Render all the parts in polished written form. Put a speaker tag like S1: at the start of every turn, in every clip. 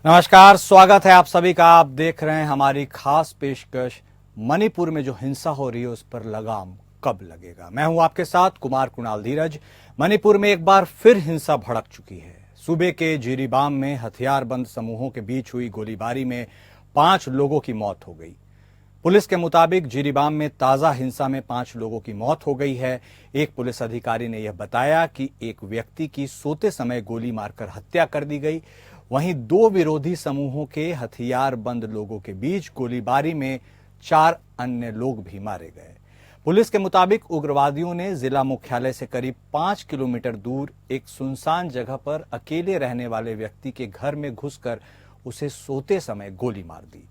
S1: नमस्कार, स्वागत है आप सभी का। आप देख रहे हैं हमारी खास पेशकश मणिपुर में जो हिंसा हो रही है उस पर लगाम कब लगेगा। मैं हूं आपके साथ कुमार कुणाल धीरज। मणिपुर में एक बार फिर हिंसा भड़क चुकी है। सूबे के जिरीबाम में हथियारबंद समूहों के बीच हुई गोलीबारी में 5 लोगों की मौत हो गई। पुलिस के मुताबिक जिरीबाम में ताजा हिंसा में 5 लोगों की मौत हो गई है। एक पुलिस अधिकारी ने यह बताया कि एक व्यक्ति की सोते समय गोली मारकर हत्या कर दी गई। वहीं 2 विरोधी समूहों के हथियारबंद लोगों के बीच गोलीबारी में 4 अन्य लोग भी मारे गए। पुलिस के मुताबिक उग्रवादियों ने जिला मुख्यालय से करीब 5 किलोमीटर दूर एक सुनसान जगह पर अकेले रहने वाले व्यक्ति के घर में घुसकर उसे सोते समय गोली मार दी।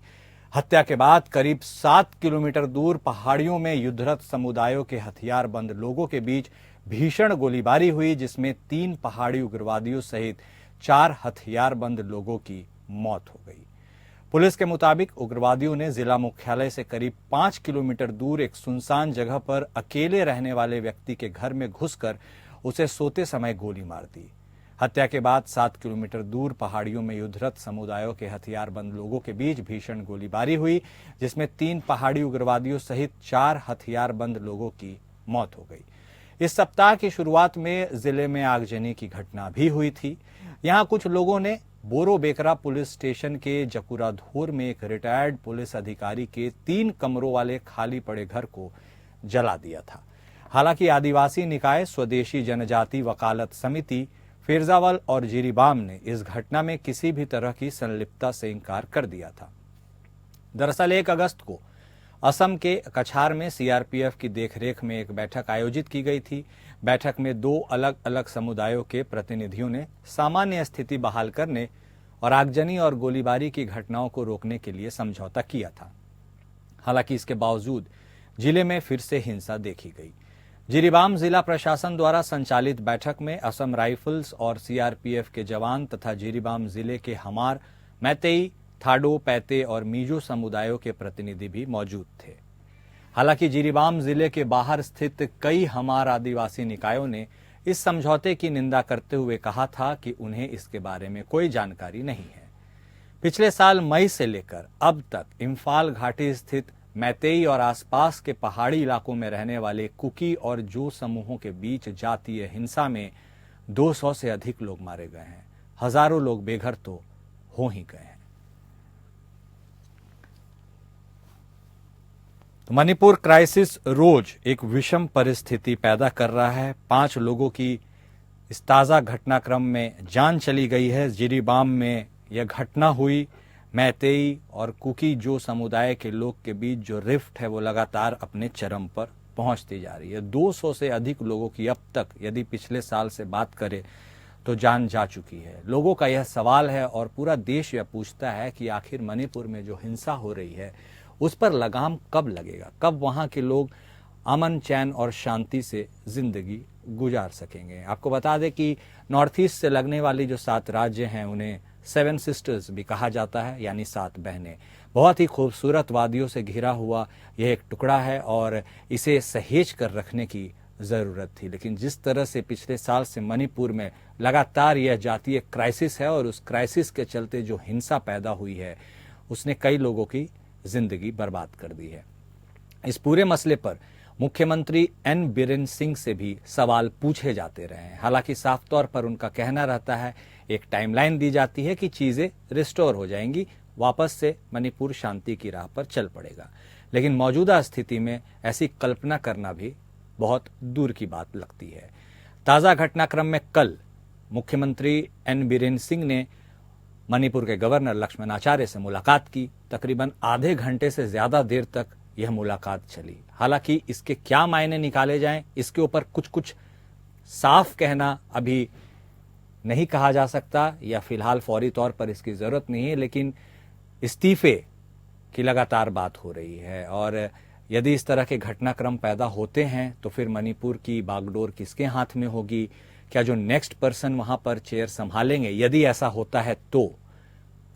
S1: हत्या के बाद करीब 7 किलोमीटर दूर पहाड़ियों में युद्धरत समुदायों के हथियारबंद लोगों के बीच भीषण गोलीबारी हुई, जिसमें 3 पहाड़ी उग्रवादियों सहित 4 हथियारबंद लोगों की मौत हो गई। पुलिस के मुताबिक उग्रवादियों ने जिला मुख्यालय से करीब 5 किलोमीटर दूर एक सुनसान जगह पर अकेले रहने वाले व्यक्ति के घर में घुसकर उसे सोते समय गोली मार दी। हत्या के बाद 7 किलोमीटर दूर पहाड़ियों में युद्धरत समुदायों के हथियारबंद लोगों के बीच भीषण गोलीबारी हुई, जिसमें 3 पहाड़ी उग्रवादियों सहित 4 हथियारबंद लोगों की मौत हो गई। इस सप्ताह की शुरुआत में जिले में आगजनी की घटना भी हुई थी। यहां कुछ लोगों ने बोरोबेकरा पुलिस स्टेशन के जकुराधोर में एक रिटायर्ड पुलिस अधिकारी के 3 कमरों वाले खाली पड़े घर को जला दिया था। हालांकि आदिवासी निकाय स्वदेशी जनजाति वकालत समिति फिरजावल और जिरीबाम ने इस घटना में किसी भी तरह की संलिप्तता से इंकार कर दिया था। दरअसल 1 अगस्त को असम के कछार में सीआरपीएफ की देखरेख में एक बैठक आयोजित की गई थी। बैठक में 2 अलग अलग समुदायों के प्रतिनिधियों ने सामान्य स्थिति बहाल करने और आगजनी और गोलीबारी की घटनाओं को रोकने के लिए समझौता किया था। हालांकि इसके बावजूद जिले में फिर से हिंसा देखी गई। जिरीबाम जिला प्रशासन द्वारा संचालित बैठक में असम राइफल्स और सीआरपीएफ के जवान तथा जिरीबाम जिले के हमार, मैतेई, थाडो, पैते और मीजो समुदायों के प्रतिनिधि भी मौजूद थे। हालांकि जिरीबाम जिले के बाहर स्थित कई हमार आदिवासी निकायों ने इस समझौते की निंदा करते हुए कहा था कि उन्हें इसके बारे में कोई जानकारी नहीं है। पिछले साल मई से लेकर अब तक इम्फाल घाटी स्थित मैतेई और आसपास के पहाड़ी इलाकों में रहने वाले कुकी और जो समूहों के बीच जातीय हिंसा में 200 से अधिक लोग मारे गए हैं। हजारों लोग बेघर तो हो ही गए हैं। तो मणिपुर क्राइसिस रोज एक विषम परिस्थिति पैदा कर रहा है। 5 लोगों की इस ताजा घटनाक्रम में जान चली गई है। जिरीबाम में यह घटना हुई। मैतेई और कुकी जो समुदाय के लोग के बीच जो रिफ्ट है वो लगातार अपने चरम पर पहुंचती जा रही है। 200 से अधिक लोगों की अब तक यदि पिछले साल से बात करें तो जान जा चुकी है। लोगों का यह सवाल है और पूरा देश यह पूछता है कि आखिर मणिपुर में जो हिंसा हो रही है उस पर लगाम कब लगेगा, कब वहां के लोग अमन, चैन और शांति से जिंदगी गुजार सकेंगे। आपको बता दें कि नॉर्थ ईस्ट से लगने वाली जो 7 राज्य हैं उन्हें 7 सिस्टर्स भी कहा जाता है, यानी 7 बहनें। बहुत ही खूबसूरत वादियों से घिरा हुआ यह एक टुकड़ा है और इसे सहेज कर रखने की जरूरत थी। लेकिन जिस तरह से पिछले साल से मणिपुर में लगातार यह जातीय क्राइसिस है और उस क्राइसिस के चलते जो हिंसा पैदा हुई है उसने कई लोगों की जिंदगी बर्बाद कर दी है। इस पूरे मसले पर मुख्यमंत्री एन बीरेन सिंह से भी सवाल पूछे जाते रहे हैं। हालांकि साफ तौर पर उनका कहना रहता है, एक टाइमलाइन दी जाती है कि चीजें रिस्टोर हो जाएंगी, वापस से मणिपुर शांति की राह पर चल पड़ेगा। लेकिन मौजूदा स्थिति में ऐसी कल्पना करना भी बहुत दूर की बात लगती है। ताजा घटनाक्रम में कल मुख्यमंत्री एन बीरेन सिंह ने मणिपुर के गवर्नर लक्ष्मण आचार्य से मुलाकात की। तकरीबन आधे घंटे से ज्यादा देर तक यह मुलाकात चली। हालांकि इसके क्या मायने निकाले जाएं, इसके ऊपर कुछ साफ कहना अभी नहीं कहा जा सकता या फिलहाल फौरी तौर पर इसकी जरूरत नहीं है। लेकिन इस्तीफे की लगातार बात हो रही है और यदि इस तरह के घटनाक्रम पैदा होते हैं तो फिर मणिपुर की बागडोर किसके हाथ में होगी? क्या जो नेक्स्ट पर्सन वहां पर चेयर संभालेंगे, यदि ऐसा होता है तो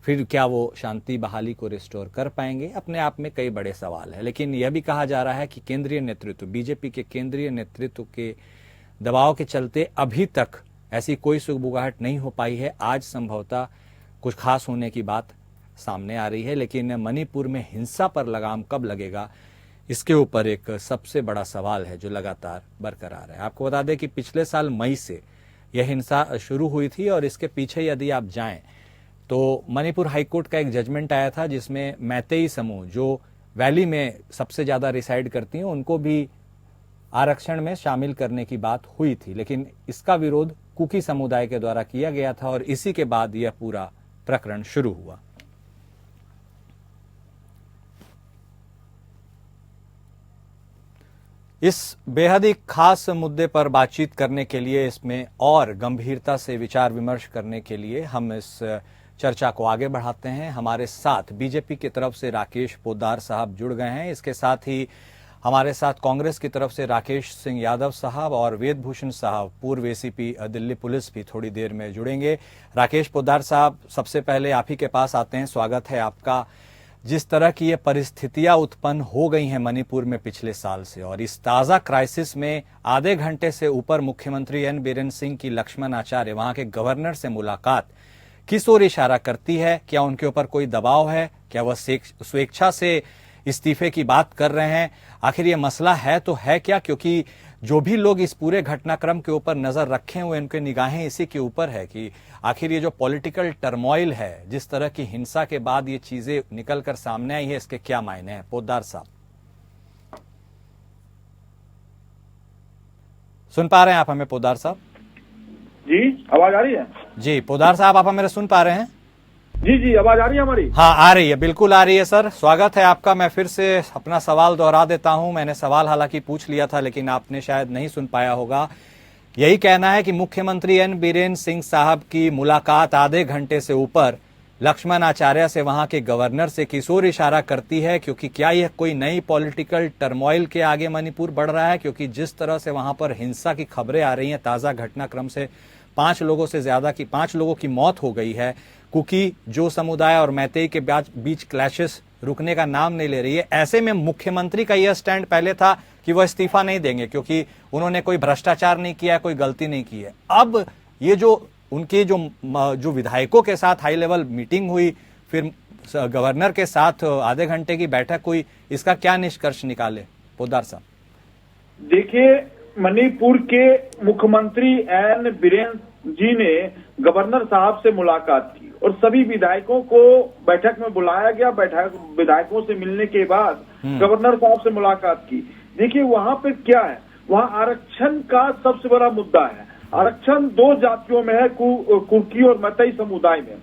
S1: फिर क्या वो शांति बहाली को रिस्टोर कर पाएंगे? अपने आप में कई बड़े सवाल है। लेकिन यह भी कहा जा रहा है कि केंद्रीय नेतृत्व, बीजेपी के केंद्रीय नेतृत्व के दबाव के चलते अभी तक ऐसी कोई सुगबुगाहट नहीं हो पाई है। आज संभवतः कुछ खास होने की बात सामने आ रही है। लेकिन मणिपुर में हिंसा पर लगाम कब लगेगा, इसके ऊपर एक सबसे बड़ा सवाल है जो लगातार बरकरार है। आपको बता दें कि पिछले साल मई से यह हिंसा शुरू हुई थी और इसके पीछे यदि आप जाएं तो मणिपुर हाईकोर्ट का एक जजमेंट आया था जिसमें मैतेई समूह जो वैली में सबसे ज़्यादा रिसाइड करती हैं उनको भी आरक्षण में शामिल करने की बात हुई थी। लेकिन इसका विरोध कुकी समुदाय के द्वारा किया गया था और इसी के बाद यह पूरा प्रकरण शुरू हुआ। इस बेहद ही खास मुद्दे पर बातचीत करने के लिए, इसमें और गंभीरता से विचार विमर्श करने के लिए हम इस चर्चा को आगे बढ़ाते हैं। हमारे साथ बीजेपी की तरफ से राकेश पोद्दार साहब जुड़ गए हैं। इसके साथ ही हमारे साथ कांग्रेस की तरफ से राकेश सिंह यादव साहब और वेद भूषण साहब, पूर्व एसीपी दिल्ली पुलिस, भी थोड़ी देर में जुड़ेंगे। राकेश पोद्दार साहब, सबसे पहले आप ही के पास आते हैं, स्वागत है आपका। जिस तरह की ये परिस्थितियां उत्पन्न हो गई हैं मणिपुर में पिछले साल से, और इस ताज़ा क्राइसिस में आधे घंटे से ऊपर मुख्यमंत्री एन बीरेन सिंह की लक्ष्मण आचार्य वहां के गवर्नर से मुलाकात किस ओर इशारा करती है? क्या उनके ऊपर कोई दबाव है? क्या वह स्वेच्छा से इस्तीफे की बात कर रहे हैं? आखिर ये मसला है तो है क्या? क्योंकि जो भी लोग इस पूरे घटनाक्रम के ऊपर नजर रखे हुए, उनके निगाहें इसी के ऊपर है कि आखिर ये जो पॉलिटिकल टर्मोइल है, जिस तरह की हिंसा के बाद ये चीजें निकल कर सामने आई है, इसके क्या मायने हैं? पोद्दार साहब, सुन पा रहे हैं आप हमें? पोद्दार साहब
S2: जी, आवाज आ रही है?
S1: जी पोद्दार साहब, आप हमें सुन पा रहे हैं?
S2: जी जी, आवाज आ रही है हमारी?
S1: हाँ, आ रही है, बिल्कुल आ रही है सर। स्वागत है आपका। मैं फिर से अपना सवाल दोहरा देता हूं। मैंने सवाल हालांकि पूछ लिया था लेकिन आपने शायद नहीं सुन पाया होगा। यही कहना है कि मुख्यमंत्री एन बीरेन सिंह साहब की मुलाकात आधे घंटे से ऊपर लक्ष्मण आचार्य से, वहां के गवर्नर से, किस ओर इशारा करती है? क्योंकि क्या यह कोई नई पॉलिटिकल टर्मोइल के आगे मणिपुर बढ़ रहा है? क्योंकि जिस तरह से वहां पर हिंसा की खबरें आ रही हैं, ताजा घटनाक्रम से 5 लोगों की मौत हो गई है। कुकी जो समुदाय और मैतेई के बीच क्लैशेस रुकने का नाम नहीं ले रही है। ऐसे में मुख्यमंत्री का यह स्टैंड पहले था कि वह इस्तीफा नहीं देंगे क्योंकि उन्होंने कोई भ्रष्टाचार नहीं किया है, कोई गलती नहीं की है। अब ये जो उनके जो विधायकों के साथ हाई लेवल मीटिंग हुई, फिर गवर्नर के साथ आधे घंटे की बैठक हुई, इसका क्या निष्कर्ष निकाले पोद्दार साहब?
S2: देखिए, मणिपुर के मुख्यमंत्री एन बीरेन जी ने गवर्नर साहब से मुलाकात की और सभी विधायकों को बैठक में बुलाया गया। विधायकों से मिलने के बाद गवर्नर साहब से मुलाकात की। देखिए, वहां पे क्या है, वहां आरक्षण का सबसे बड़ा मुद्दा है। आरक्षण 2 जातियों में है, कुकी और मैतेई समुदाय में।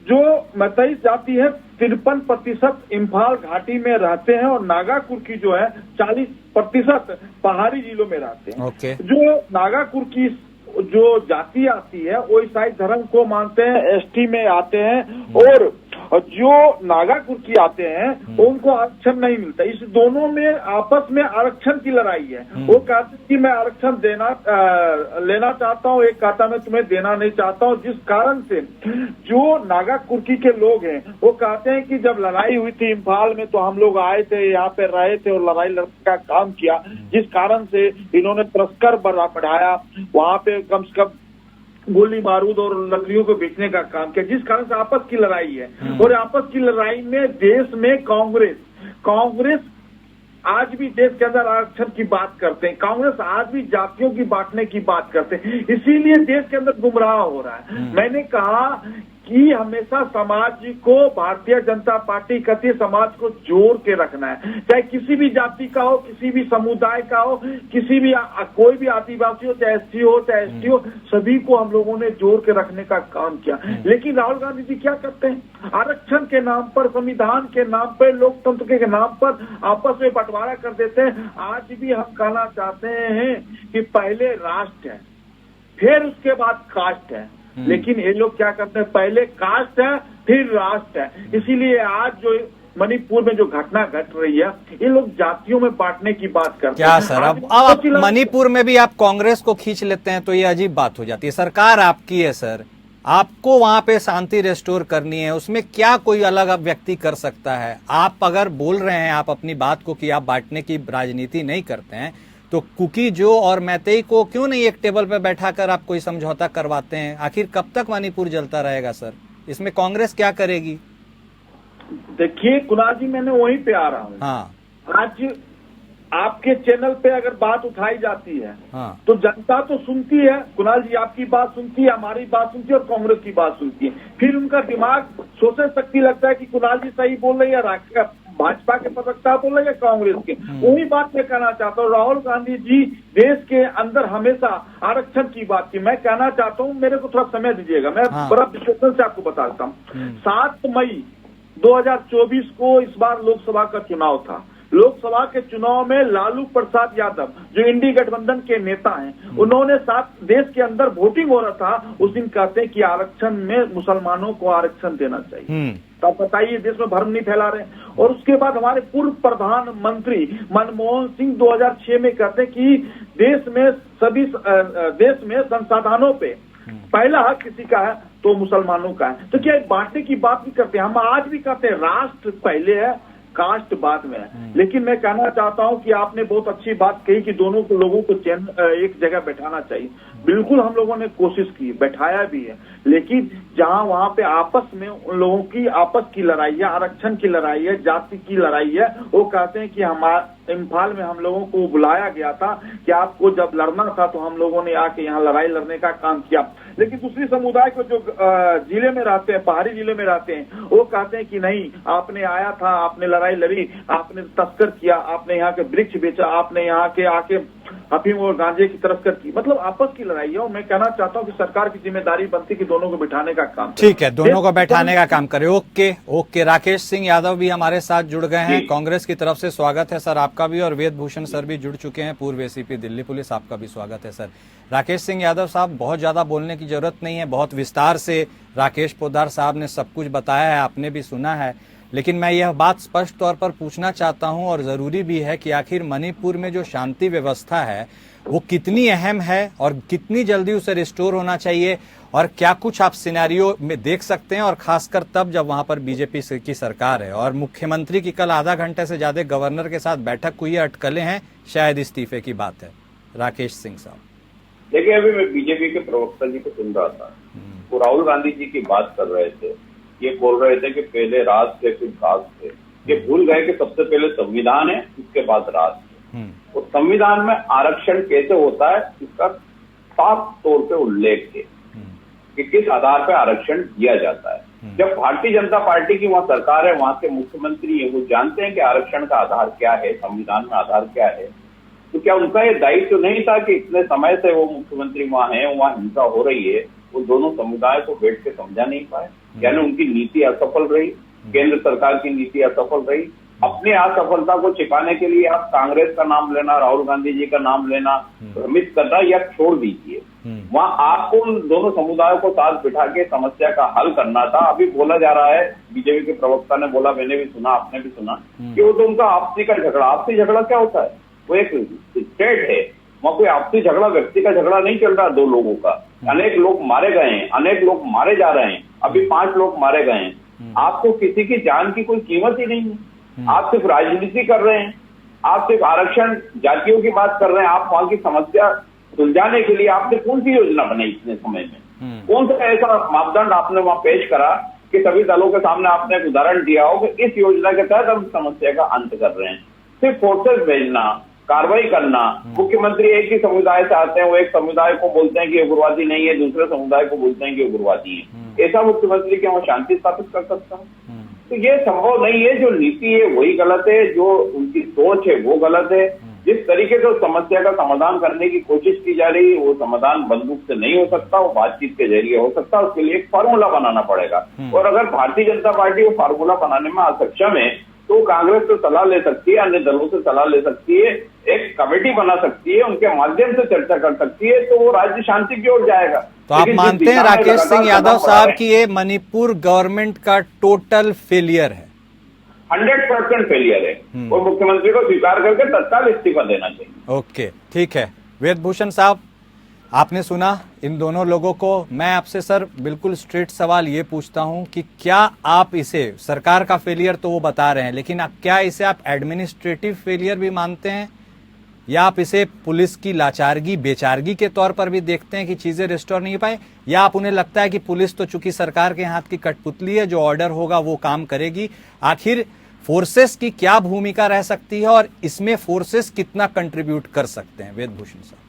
S2: जो मैतेई जाति है 53% इम्फाल घाटी में रहते हैं और नागा कुर्की जो है 40% पहाड़ी जिलों में रहते हैं।
S1: Okay.
S2: जो नागा कुर्की जो जाति आती है वो ईसाई धर्म को मानते हैं, एसटी में आते हैं, और जो नागा कुर्की आते हैं उनको आरक्षण नहीं मिलता। इस दोनों में आपस में आरक्षण की लड़ाई है। वो कहते हैं कि मैं आरक्षण लेना चाहता हूँ, एक कहता मैं तुम्हें देना नहीं चाहता हूँ। जिस कारण से जो नागा कुर्की के लोग हैं वो कहते हैं कि जब लड़ाई हुई थी इम्फाल में तो हम लोग आए थे, यहाँ पे रहे थे और लड़ाई लड़ने का काम किया, जिस कारण से इन्होंने तस्कर बढ़ाया, वहां पे कम से कम गोली बारूद और लकड़ियों को बेचने का काम किया, जिस कारण से आपस की लड़ाई है। और आपस की लड़ाई में देश में कांग्रेस आज भी देश के अंदर आरक्षण की बात करते हैं, कांग्रेस आज भी जातियों की बांटने की बात करते हैं, इसीलिए देश के अंदर गुमराह हो रहा है। मैंने कहा कि हमेशा समाज को, भारतीय जनता पार्टी कहती है समाज को जोड़ के रखना है, चाहे किसी भी जाति का हो, किसी भी समुदाय का हो, किसी भी कोई भी आदिवासी हो, चाहे एससी हो चाहे एसटी हो, सभी को हम लोगों ने जोड़ के रखने का काम किया। लेकिन राहुल गांधी जी क्या करते हैं? आरक्षण के नाम पर, संविधान के नाम पर, लोकतंत्र के नाम पर आपस में बंटवारा कर देते हैं। आज भी हम कहना चाहते हैं कि पहले राष्ट्र है, फिर उसके बाद कास्ट है, लेकिन ये लोग क्या करते हैं, पहले कास्ट है फिर राष्ट्र है। इसीलिए आज जो मणिपुर में जो घटना घट रही है, ये लोग जातियों में बांटने की बात करते हैं।
S1: क्या सर, अब आप मणिपुर में भी आप कांग्रेस को खींच लेते हैं तो ये अजीब बात हो जाती है। सरकार आपकी है सर, आपको वहां पे शांति रेस्टोर करनी है, उसमें क्या कोई अलग अब व्यक्ति कर सकता है? आप अगर बोल रहे हैं आप अपनी बात को कि आप बांटने की राजनीति नहीं करते हैं, तो कुकी जो और मैतेई को क्यों नहीं एक टेबल पे बैठाकर आप कोई समझौता करवाते हैं? आखिर कब तक मणिपुर जलता रहेगा सर? इसमें कांग्रेस क्या करेगी?
S2: देखिए कुणाल जी, मैंने वहीं पे आ रहा हूँ।
S1: हाँ
S2: आज आपके चैनल पे अगर बात उठाई जाती है
S1: हाँ
S2: तो जनता तो सुनती है, कुणाल जी आपकी बात सुनती है, हमारी बात सुनती है और कांग्रेस की बात सुनती है। फिर उनका दिमाग सोचने शक्ति लगता है कि कुणाल जी सही बोल रहे हैं, भाजपा के प्रवक्ता बोल रहे हैं, कांग्रेस के। वही बात मैं कहना चाहता हूँ। राहुल गांधी जी देश के अंदर हमेशा आरक्षण की बात की। मैं कहना चाहता हूँ, मेरे को थोड़ा समय दीजिएगा, मैं बड़ा विश्लेषण से आपको बताता हूँ। 7 मई 2024 को इस बार लोकसभा का चुनाव था। लोकसभा के चुनाव में लालू प्रसाद यादव, जो इंडी गठबंधन के नेता हैं, उन्होंने देश के अंदर वोटिंग हो रहा था, उस दिन कहते हैं कि आरक्षण में मुसलमानों को आरक्षण देना चाहिए। तो आप बताइए, देश में भ्रम नहीं फैला रहे। और उसके बाद हमारे पूर्व प्रधानमंत्री मनमोहन सिंह 2006 में कहते हैं कि देश में संसाधनों पे पहला हक किसी का है तो मुसलमानों का है। तो क्या बांटने की बात नहीं करते? हम आज भी कहते हैं राष्ट्र पहले है, कास्ट बाद में है। लेकिन मैं कहना चाहता हूं कि आपने बहुत अच्छी बात कही कि दोनों को लोगों को एक जगह बैठाना चाहिए। बिल्कुल हम लोगों ने कोशिश की, बैठाया भी है, लेकिन जहां वहां पे आपस में उन लोगों की आपस की लड़ाई है, आरक्षण की लड़ाई है, जाति की लड़ाई है। वो कहते हैं कि इम्फाल में हम लोगों को बुलाया गया था कि आपको जब लड़ना था तो हम लोगों ने आके यहाँ लड़ाई लड़ने का काम किया। लेकिन दूसरी समुदाय को जो जिले में रहते हैं, पहाड़ी जिले में रहते हैं, वो कहते हैं कि नहीं, आपने आया था, आपने लड़ाई लड़ी, आपने तस्कर किया, आपने यहाँ के वृक्ष बेचा, आपने यहाँ के आके अफीम और गांजे की तस्कर की। मतलब आपस की लड़ाई है। और मैं कहना चाहता हूँ कि सरकार की जिम्मेदारी बनती कि दोनों को बिठाने का काम।
S1: ठीक है, दोनों को बैठाने का काम करे। ओके। राकेश सिंह यादव भी हमारे साथ जुड़ गए हैं, कांग्रेस की तरफ से स्वागत है सर आपका भी। और वेद भूषण सर भी जुड़ चुके हैं, पूर्व एसीपी दिल्ली पुलिस, आपका भी स्वागत है सर। राकेश सिंह यादव साहब, बहुत ज्यादा बोलने की जरूरत नहीं है, बहुत विस्तार से राकेश पोद्दार साहब ने सब कुछ बताया है, आपने भी सुना है। लेकिन मैं यह बात स्पष्ट तौर पर पूछना चाहता हूं, और जरूरी भी है, कि आखिर मणिपुर में जो शांति व्यवस्था है वो कितनी अहम है और कितनी जल्दी उसे रिस्टोर होना चाहिए, और क्या कुछ आप सिनेरियो में देख सकते हैं, और खासकर तब जब वहां पर बीजेपी की सरकार है और मुख्यमंत्री की कल आधा घंटे से ज्यादा गवर्नर के साथ बैठक हुई है, अटकलें हैं, शायद इस्तीफे की बात है। राकेश सिंह साहब,
S3: देखिए, अभी मैं बीजेपी के प्रवक्ता जी को सुन रहा था, वो राहुल गांधी जी की बात कर रहे थे। ये बोल रहे थे कि पहले राज थे फिर काज थे। ये भूल गए कि सबसे पहले संविधान है, उसके बाद राज है। और संविधान में आरक्षण कैसे होता है इसका साफ तौर पे उल्लेख है कि किस आधार पर आरक्षण दिया जाता है। जब भारतीय जनता पार्टी की वहां सरकार है, वहां के मुख्यमंत्री है, वो जानते हैं कि आरक्षण का आधार क्या है, संविधान में आधार क्या है। तो क्या उनका ये दायित्व नहीं था कि इतने समय से वो मुख्यमंत्री वहां है, वहां हिंसा हो रही है, वो दोनों समुदाय को बैठ के समझा नहीं पाए? यानी उनकी नीति असफल रही, केंद्र सरकार की नीति असफल रही। अपनी असफलता को छिपाने के लिए आप कांग्रेस का नाम लेना, राहुल गांधी जी का नाम लेना, भ्रमित करना या छोड़ दीजिए। वहां आपको उन दोनों समुदायों को साथ बिठा के समस्या का हल करना था। अभी बोला जा रहा है, बीजेपी के प्रवक्ता ने बोला, मैंने भी सुना, आपने भी सुना, कि वो तो उनका आपसी का झगड़ा। आपसी झगड़ा क्या होता है? वो एक स्टेट है, वहां कोई आपसी झगड़ा, व्यक्ति का झगड़ा नहीं चल रहा दो लोगों का। अनेक लोग मारे गए हैं, अनेक लोग मारे जा रहे हैं, अभी 5 लोग मारे गए हैं। आपको किसी की जान की कोई कीमत ही नहीं है। आप सिर्फ राजनीति कर रहे हैं, आप सिर्फ आरक्षण, जातियों की बात कर रहे हैं। आप वहां की समस्या सुलझाने के लिए आपने कौन सी योजना बनाई इतने समय में? कौन सा ऐसा मापदंड आपने वहां पेश करा कि सभी दलों के सामने आपने एक उदाहरण दिया हो कि इस योजना के तहत हम समस्या का अंत कर रहे हैं? सिर्फ फोर्सेस भेजना, कार्रवाई करना। मुख्यमंत्री एक ही समुदाय से आते हैं, वो एक समुदाय को बोलते हैं कि उग्रवादी नहीं है, दूसरे समुदाय को बोलते हैं कि उग्रवादी है। ऐसा मुख्यमंत्री क्या वो शांति स्थापित कर सकता है? तो ये संभव नहीं है। जो नीति है वही गलत है, जो उनकी सोच है वो गलत है। जिस तरीके से समस्या का समाधान करने की कोशिश की जा रही है, वो समाधान बंदूक से नहीं हो सकता, वो बातचीत के जरिए हो सकता है। उसके लिए एक फार्मूला बनाना पड़ेगा। और अगर भारतीय जनता पार्टी वो फार्मूला बनाने में असक्षम है तो कांग्रेस से सलाह ले सकती है, अन्य दलों से सलाह ले सकती है, एक कमेटी बना सकती है, उनके माध्यम से चर्चा कर सकती है, तो वो राज्य शांति की ओर जाएगा।
S1: तो आप मानते हैं राकेश सिंह यादव साहब कि ये मणिपुर गवर्नमेंट का टोटल फेलियर है?
S3: 100% फेलियर है और मुख्यमंत्री को स्वीकार करके तत्काल इस्तीफा देना चाहिए।
S1: ओके, ठीक है। वेद भूषण साहब, आपने सुना इन दोनों लोगों को। मैं आपसे सर बिल्कुल स्ट्रेट सवाल ये पूछता हूं कि क्या आप इसे, सरकार का फेलियर तो वो बता रहे हैं, लेकिन क्या इसे आप एडमिनिस्ट्रेटिव फेलियर भी मानते हैं? या आप इसे पुलिस की लाचारगी बेचारगी के तौर पर भी देखते हैं कि चीजें रिस्टोर नहीं पाए, या आप उन्हें लगता है कि पुलिस तो चूंकि सरकार के हाथ की कठपुतली है, जो ऑर्डर होगा वो काम करेगी? आखिर फोर्सेस की क्या भूमिका रह सकती है और इसमें फोर्सेस कितना कंट्रीब्यूट कर सकते हैं? वेदभूषण साहब।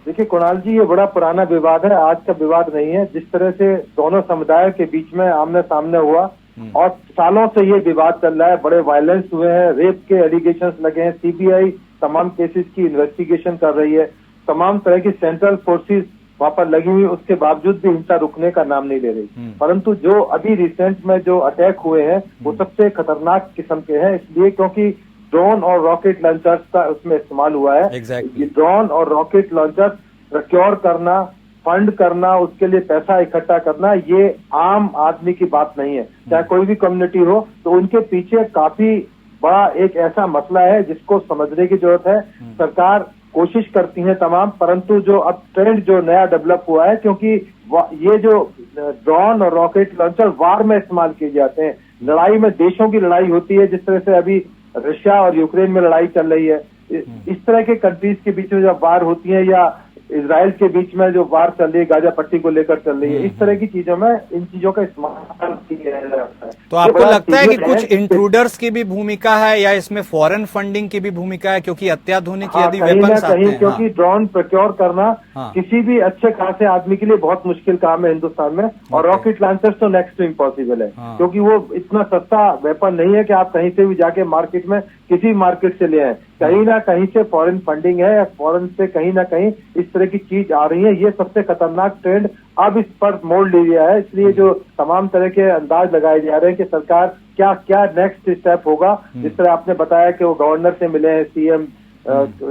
S4: देखिए कुणाल जी, ये बड़ा पुराना विवाद है, आज का विवाद नहीं है। जिस तरह से दोनों समुदायों के बीच में आमने सामने हुआ और सालों से ये विवाद चल रहा है, बड़े वायलेंस हुए हैं, रेप के एलिगेशंस लगे हैं, सीबीआई तमाम केसेस की इन्वेस्टिगेशन कर रही है, तमाम तरह की सेंट्रल फोर्सेस वहां पर लगी हुई, उसके बावजूद भी हिंसा रुकने का नाम नहीं ले रही। परंतु जो अभी रिसेंट में जो अटैक हुए हैं वो सबसे खतरनाक किस्म के हैं, इसलिए क्योंकि ड्रोन और रॉकेट लॉन्चर्स का उसमें इस्तेमाल हुआ है।
S1: Exactly.
S4: ये ड्रोन और रॉकेट लॉन्चर प्रोक्योर करना, फंड करना, उसके लिए पैसा इकट्ठा करना, ये आम आदमी की बात नहीं है। चाहे कोई भी कम्युनिटी हो, तो उनके पीछे काफी बड़ा एक ऐसा मसला है जिसको समझने की जरूरत है। सरकार कोशिश करती है तमाम, परंतु जो अब ट्रेंड जो नया डेवलप हुआ है, क्योंकि ये जो ड्रोन और रॉकेट लॉन्चर वार में इस्तेमाल किए जाते हैं, लड़ाई में देशों की लड़ाई होती है, जिस तरह से अभी रशिया और यूक्रेन में लड़ाई चल रही है, इस तरह के कंट्रीज के बीच में जब वार होती है, या इजराइल के बीच में जो वार चल रही है गाजा पट्टी को लेकर चल रही है, इस तरह की चीजों में इन चीजों का इस्तेमाल किया जाता है।
S1: तो आपको लगता है कि कुछ इंट्रूडर्स की भी भूमिका है, या इसमें फॉरेन फंडिंग की भी भूमिका है? क्योंकि अत्याधुनिक यदि वेपन्स आते हैं,
S4: क्योंकि ड्रोन प्रोक्योर करना किसी भी अच्छे खासे आदमी के लिए बहुत मुश्किल काम है हिंदुस्तान में, और रॉकेट लॉन्चर्स तो नेक्स्ट टू इम्पॉसिबल है, क्योंकि वो इतना सस्ता वेपन नहीं है कि आप कहीं से भी जाके मार्केट में किसी मार्केट से ले आए। कहीं ना कहीं से फॉरेन फंडिंग है, या फॉरेन से कहीं ना कहीं इस तरह की चीज आ रही है। ये सबसे खतरनाक ट्रेंड अब इस पर मोड़ ले लिया है, इसलिए जो तमाम तरह के अंदाज लगाए जा रहे हैं कि सरकार क्या क्या नेक्स्ट स्टेप होगा। जिस तरह आपने बताया कि वो गवर्नर से मिले हैं, सीएम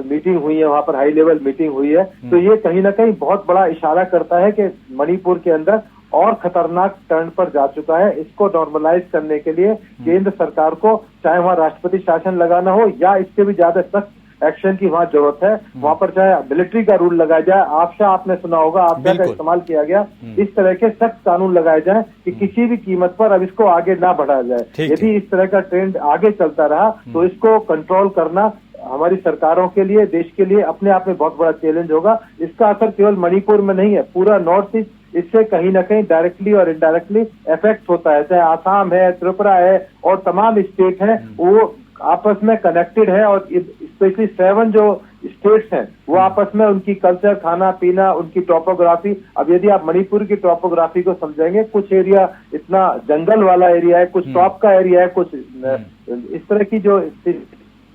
S4: मीटिंग हुई है, वहां पर हाई लेवल मीटिंग हुई है, तो ये कहीं ना कहीं बहुत बड़ा इशारा करता है कि मणिपुर के अंदर और खतरनाक टर्न पर जा चुका है। इसको नॉर्मलाइज करने के लिए केंद्र सरकार को, चाहे वहां राष्ट्रपति शासन लगाना हो या इससे भी ज्यादा सख्त एक्शन की वहां जरूरत है। वहां पर चाहे मिलिट्री का रूल लगाया जाए, आपशा आपने सुना होगा, आपशा का इस्तेमाल किया गया, इस तरह के सख्त कानून लगाए जाए कि किसी भी कीमत पर अब इसको आगे ना बढ़ाया जाए। यदि इस तरह का ट्रेंड आगे चलता रहा तो इसको कंट्रोल करना हमारी सरकारों के लिए, देश के लिए अपने आप में बहुत बड़ा चैलेंज होगा। इसका असर केवल मणिपुर में नहीं है, पूरा नॉर्थ ईस्ट इससे कहीं ना कहीं डायरेक्टली और इनडायरेक्टली इफेक्ट होता है। चाहे आसाम है, त्रिपुरा है और तमाम स्टेट हैं, वो आपस में कनेक्टेड है, और स्पेशली 7 जो स्टेट्स हैं वो आपस में उनकी कल्चर, खाना पीना, उनकी टोपोग्राफी। अब यदि आप मणिपुर की टोपोग्राफी को समझेंगे, कुछ एरिया इतना जंगल वाला एरिया है, कुछ टॉप का एरिया है, कुछ इस तरह की जो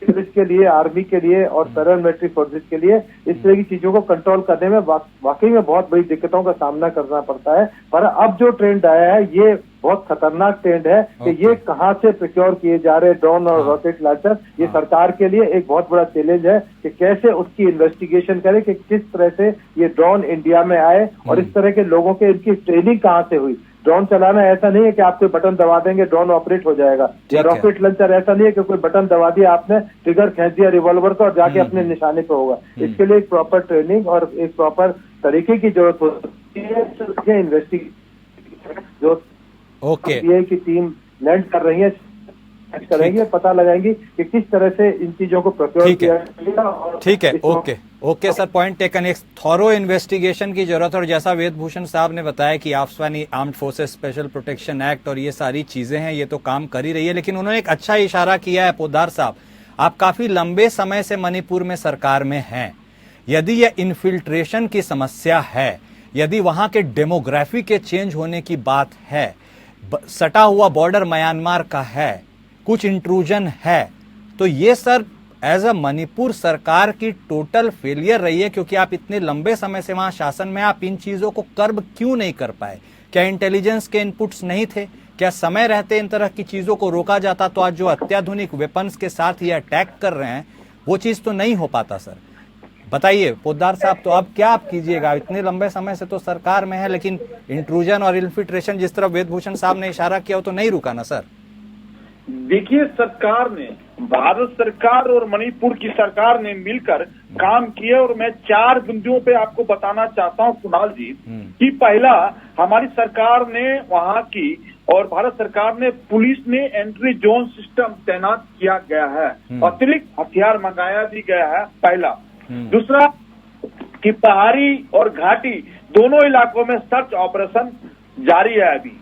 S4: के लिए, आर्मी के लिए और पैरामिलिट्री फोर्सेस के लिए इस तरह की चीजों को कंट्रोल करने में वाकई में बहुत बड़ी दिक्कतों का सामना करना पड़ता है। पर अब जो ट्रेंड आया है ये बहुत खतरनाक ट्रेंड है कि ये कहां से प्रोक्योर किए जा रहे ड्रोन और रॉकेट लॉन्चर। ये सरकार के लिए एक बहुत बड़ा चैलेंज है कि कैसे उसकी इन्वेस्टिगेशन करे कि किस तरह से ये ड्रोन इंडिया में आए, और इस तरह के लोगों के इनकी ट्रेनिंग कहां से हुई। ड्रोन चलाना ऐसा नहीं है कि आप कोई बटन दबा देंगे ड्रोन ऑपरेट हो जाएगा, या रॉकेट लॉन्चर ऐसा नहीं है कि कोई बटन दवा दिया आपने, ट्रिगर खींच दिया रिवॉल्वर का और जाके अपने निशाने पे होगा। इसके लिए एक प्रॉपर ट्रेनिंग और एक प्रॉपर तरीके की जरूरत होती है। इन्वेस्टिगेशन जो सीबीआई की टीम लैंड कर रही है, करेंगे, पता लगाएंगे कि किस तरह से इन चीजों को प्रोक्योर किया जाएगा।
S1: ठीक है, ओके सर, पॉइंट टेकन। एक थॉरो इन्वेस्टिगेशन की जरूरत है, और जैसा वेदभूषण साहब ने बताया कि आफस्वानी armed forces special protection act और ये सारी चीजें हैं, ये तो काम कर ही रही है, लेकिन उन्होंने एक अच्छा इशारा किया है। पोद्दार साहब, आप काफी लंबे समय से मणिपुर में सरकार में हैं। यदि यह इन्फिल्ट्रेशन की समस्या है, यदि वहां के डेमोग्राफी के चेंज होने की बात है, सटा हुआ बॉर्डर म्यांमार का है, कुछ इंट्रूजन है, तो ये सर एज अ मणिपुर सरकार की टोटल फेलियर रही है, क्योंकि आप इतने लंबे समय से वहां शासन में, आप इन चीजों को कर्ब क्यों नहीं कर पाए? क्या इंटेलिजेंस के इनपुट्स नहीं थे? क्या समय रहते इन तरह की चीजों को रोका जाता तो आज जो अत्याधुनिक वेपन्स के साथ ये अटैक कर रहे हैं वो चीज तो नहीं हो पाता? सर बताइए पोद्दार साहब, तो अब क्या आप कीजिएगा? इतने लंबे समय से तो सरकार में है, लेकिन इंट्रूजन और इन्फिल्ट्रेशन जिस तरह वेदभूषण साहब ने इशारा किया वो तो नहीं रुका ना सर?
S2: देखिए, सरकार ने, भारत सरकार और मणिपुर की सरकार ने मिलकर काम किया, और मैं 4 बिंदुओं पे आपको बताना चाहता हूं कुणाल जी कि पहला, हमारी सरकार ने वहां की और भारत सरकार ने पुलिस ने एंट्री जोन सिस्टम तैनात किया गया है, अतिरिक्त हथियार मंगाया भी गया है, पहला। दूसरा कि पहाड़ी और घाटी दोनों इलाकों में सर्च ऑपरेशन जारी है अभी।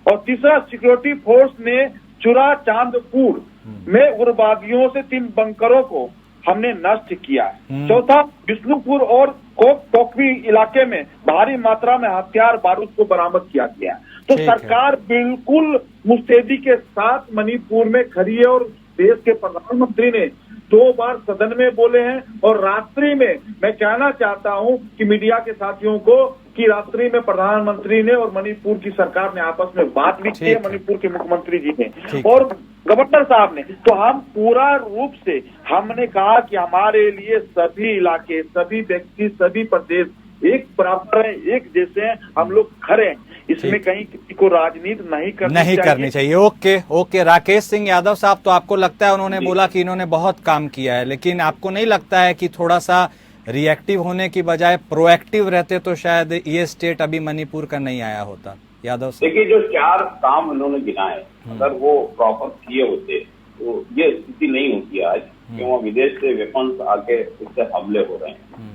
S2: और तीसरा, सिक्योरिटी फोर्स ने चुरा चांदपुर में उग्रवादियों से 3 बंकरों को हमने नष्ट किया है। चौथा, विष्णुपुर और कोकवी इलाके में भारी मात्रा में हथियार बारूद को बरामद किया गया। तो सरकार बिल्कुल मुस्तैदी के साथ मणिपुर में खड़ी है और देश के प्रधानमंत्री ने 2 बार सदन में बोले हैं। और रात्रि में मैं कहना चाहता हूं कि मीडिया के साथियों को कि रात्रि में प्रधानमंत्री ने और मणिपुर की सरकार ने आपस में बात भी की है, मणिपुर के मुख्यमंत्री जी ने और गवर्नर साहब ने। तो हम पूरा रूप से हमने कहा कि हमारे लिए सभी इलाके, सभी व्यक्ति, सभी प्रदेश एक बराबर है, एक जैसे हैं, हम लोग खड़े हैं। इसमें कहीं किसी को राजनीति नहीं करनी चाहिए।
S1: ओके राकेश सिंह यादव साहब, तो आपको लगता है, उन्होंने बोला कि इन्होंने बहुत काम किया है, लेकिन आपको नहीं लगता है कि थोड़ा सा रिएक्टिव होने की बजाय प्रोएक्टिव रहते तो शायद ये स्टेट अभी मणिपुर का नहीं आया होता? यादव साहब,
S3: देखिए, जो 4 काम उन्होंने गिनाए, अगर वो प्रॉपर किए होते तो ये स्थिति नहीं होती आज, क्यों विदेश से वेपन्स आके इससे हमले हो रहे हैं।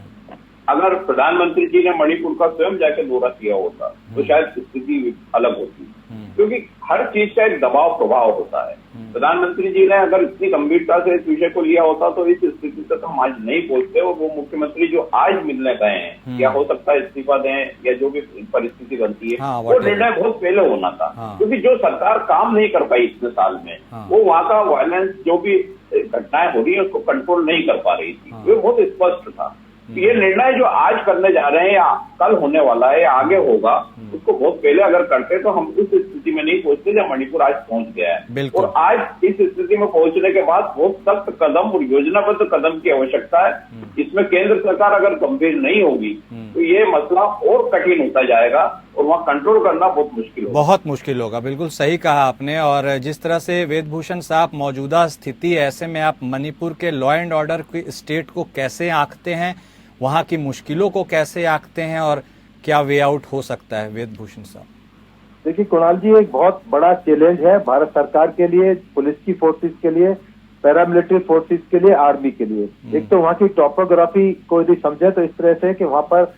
S3: अगर प्रधानमंत्री जी ने मणिपुर का स्वयं जाके दौरा किया होता तो शायद स्थिति अलग होती, क्योंकि हर चीज का एक दबाव प्रभाव होता है। प्रधानमंत्री जी ने अगर इतनी गंभीरता से इस विषय को लिया होता तो इस स्थिति तक हम आज नहीं पहुंचते। और वो मुख्यमंत्री जो आज मिलने गए हैं, या हो सकता है इस्तीफा दें या जो भी परिस्थिति बनती है, वो निर्णय बहुत पहले होना था। क्योंकि जो सरकार काम नहीं कर पाई इतने साल में, वो वहाँ का वायलेंस जो भी घटनाएं हो रही है उसको कंट्रोल नहीं कर पा रही थी, वो बहुत स्पष्ट था। ये निर्णय जो आज करने जा रहे हैं या कल होने वाला है या आगे होगा, उसको बहुत पहले अगर करते तो हम उस स्थिति में नहीं पहुंचते जब मणिपुर आज पहुंच गया है। और आज इस स्थिति में पहुंचने के बाद बहुत सख्त कदम और योजनाबद्ध कदम की आवश्यकता है। इसमें केंद्र सरकार अगर गंभीर नहीं होगी तो ये मसला और कठिन होता जाएगा और वहाँ कंट्रोल करना बहुत मुश्किल होगा।
S1: बिल्कुल सही कहा आपने। और जिस तरह से वेदभूषण साहब, मौजूदा स्थिति ऐसे में आप मणिपुर के लॉ एंड ऑर्डर की स्टेट को कैसे आंकते हैं, वहाँ की मुश्किलों को कैसे आंकते हैं और क्या वे आउट हो सकता है? वेदभूषण साहब,
S4: देखिए कुणाल जी, एक बहुत बड़ा चैलेंज है भारत सरकार के लिए, पुलिस की फोर्सेस के लिए, पैरामिलिट्री फोर्सेस के लिए, आर्मी के लिए। एक तो वहाँ की टॉपोग्राफी को यदि समझे तो इस तरह से कि वहाँ पर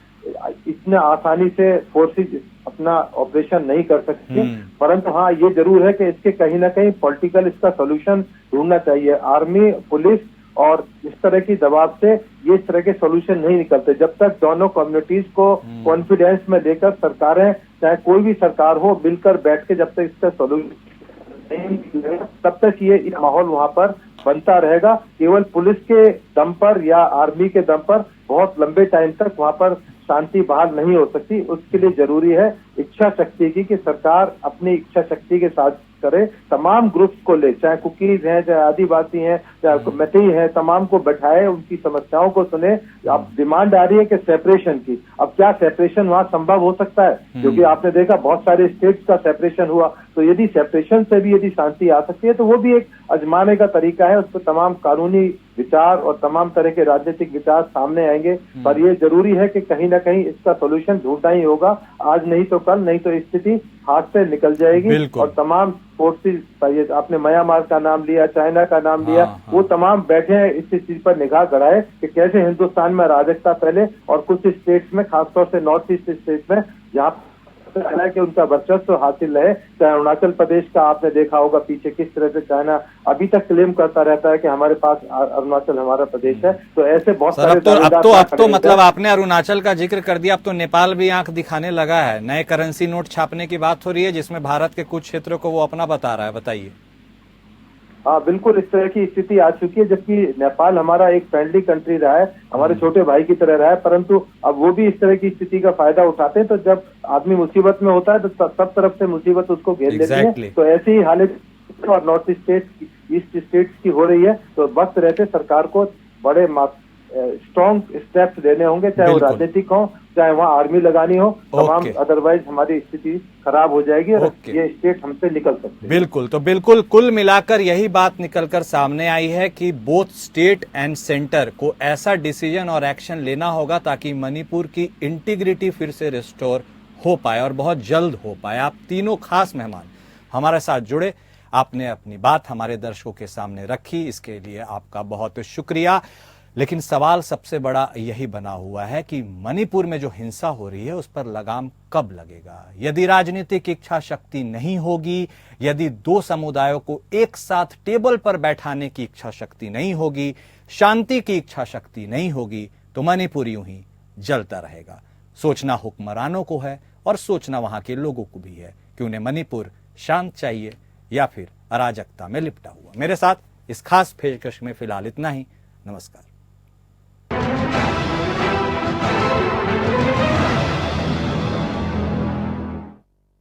S4: इतने आसानी से फोर्सेस अपना ऑपरेशन नहीं कर सकती, परंतु हाँ ये जरूर है कि इसके कहीं ना कहीं पॉलिटिकल इसका सोल्यूशन ढूंढना चाहिए। आर्मी, पुलिस और इस तरह की दबाव से ये इस तरह के सोल्यूशन नहीं निकलते जब तक दोनों कम्युनिटीज को कॉन्फिडेंस में लेकर सरकारें, चाहे कोई भी सरकार हो, मिलकर बैठ के जब तक इसका सोल्यूशन नहीं निकलेगा तब तक ये माहौल वहाँ पर बनता रहेगा। केवल पुलिस के दम पर या आर्मी के दम पर बहुत लंबे टाइम तक वहाँ पर शांति बहाल नहीं हो सकती। उसके लिए जरूरी है इच्छा शक्ति की, कि सरकार अपनी इच्छा शक्ति के साथ करे, तमाम ग्रुप्स को ले, चाहे कुकीज हैं, चाहे आदिवासी हैं, चाहे मैतेई हैं, तमाम को बैठाए, उनकी समस्याओं को सुने। अब डिमांड आ रही है कि सेपरेशन की। अब क्या सेपरेशन वहाँ संभव हो सकता है? क्योंकि आपने देखा बहुत सारे स्टेट्स का सेपरेशन हुआ, तो यदि सेपरेशन से भी यदि शांति आ सकती है तो वो भी एक आजमाने का तरीका है। उस पर तमाम कानूनी विचार और तमाम तरह के राजनीतिक विचार सामने आएंगे, पर ये जरूरी है कि कहीं ना कहीं इसका सोल्यूशन ढूंढना ही होगा, आज नहीं तो कल, नहीं तो स्थिति हाथ से निकल जाएगी। और तमाम फोर्सेस, आपने म्यांमार का नाम लिया, चाइना का नाम लिया, वो तमाम बैठे हैं इस चीज पर निगाह गड़ाए कि कैसे हिंदुस्तान में अराजकता फैले। और कुछ स्टेट्स में, खासतौर से नॉर्थ ईस्ट स्टेट में, जहाँ कि उनका वर्चस्व हासिल रहे, चाहे अरुणाचल प्रदेश का आपने देखा होगा पीछे किस तरह से चाइना अभी तक क्लेम करता रहता है कि हमारे पास अरुणाचल हमारा प्रदेश है। तो ऐसे बहुत सारे
S1: अब तो मतलब आपने अरुणाचल का जिक्र कर दिया, अब तो नेपाल भी आंख दिखाने लगा है। नए करेंसी नोट छापने की बात हो रही है जिसमें भारत के कुछ क्षेत्रों को वो अपना बता रहा है, बताइए।
S4: हाँ बिल्कुल, इस तरह की स्थिति आ चुकी है, जबकि नेपाल हमारा एक फ्रेंडली कंट्री रहा है, हमारे छोटे भाई की तरह रहा है, परंतु अब वो भी इस तरह की स्थिति का फायदा उठाते हैं। तो जब आदमी मुसीबत में होता है तो सब तरफ से मुसीबत उसको घेर लेती है। तो ऐसी ही हालत और नॉर्थ ईस्ट स्टेट्स की हो रही है। तो वक्त रहते सरकार को बड़े स्ट्रॉन्ग स्टेप्स लेने होंगे, चाहे वो राजनीतिक हो, चाहे वहाँ आर्मी लगानी हो, तमाम, अदरवाइज हमारी स्थिति खराब हो जाएगी और ये स्टेट हमसे निकल सकते हैं।
S1: बिल्कुल, तो बिल्कुल कुल मिलाकर यही बात निकलकर सामने आई है कि बोथ स्टेट एंड सेंटर को ऐसा डिसीजन और एक्शन लेना होगा ताकि मणिपुर की इंटीग्रिटी फिर से रिस्टोर हो पाए और बहुत जल्द हो पाए। आप तीनों खास मेहमान हमारे साथ जुड़े, आपने अपनी बात हमारे दर्शकों के सामने रखी, इसके लिए आपका बहुत शुक्रिया। लेकिन सवाल सबसे बड़ा यही बना हुआ है कि मणिपुर में जो हिंसा हो रही है उस पर लगाम कब लगेगा। यदि राजनीतिक इच्छा शक्ति नहीं होगी, यदि दो समुदायों को एक साथ टेबल पर बैठाने की इच्छा शक्ति नहीं होगी, शांति की इच्छा शक्ति नहीं होगी, तो मणिपुर यूं ही जलता रहेगा। सोचना हुक्मरानों को है और सोचना वहां के लोगों को भी है कि उन्हें मणिपुर शांत चाहिए या फिर अराजकता में लिपटा हुआ। मेरे साथ इस खास पेशकश में फिलहाल इतना ही। नमस्कार।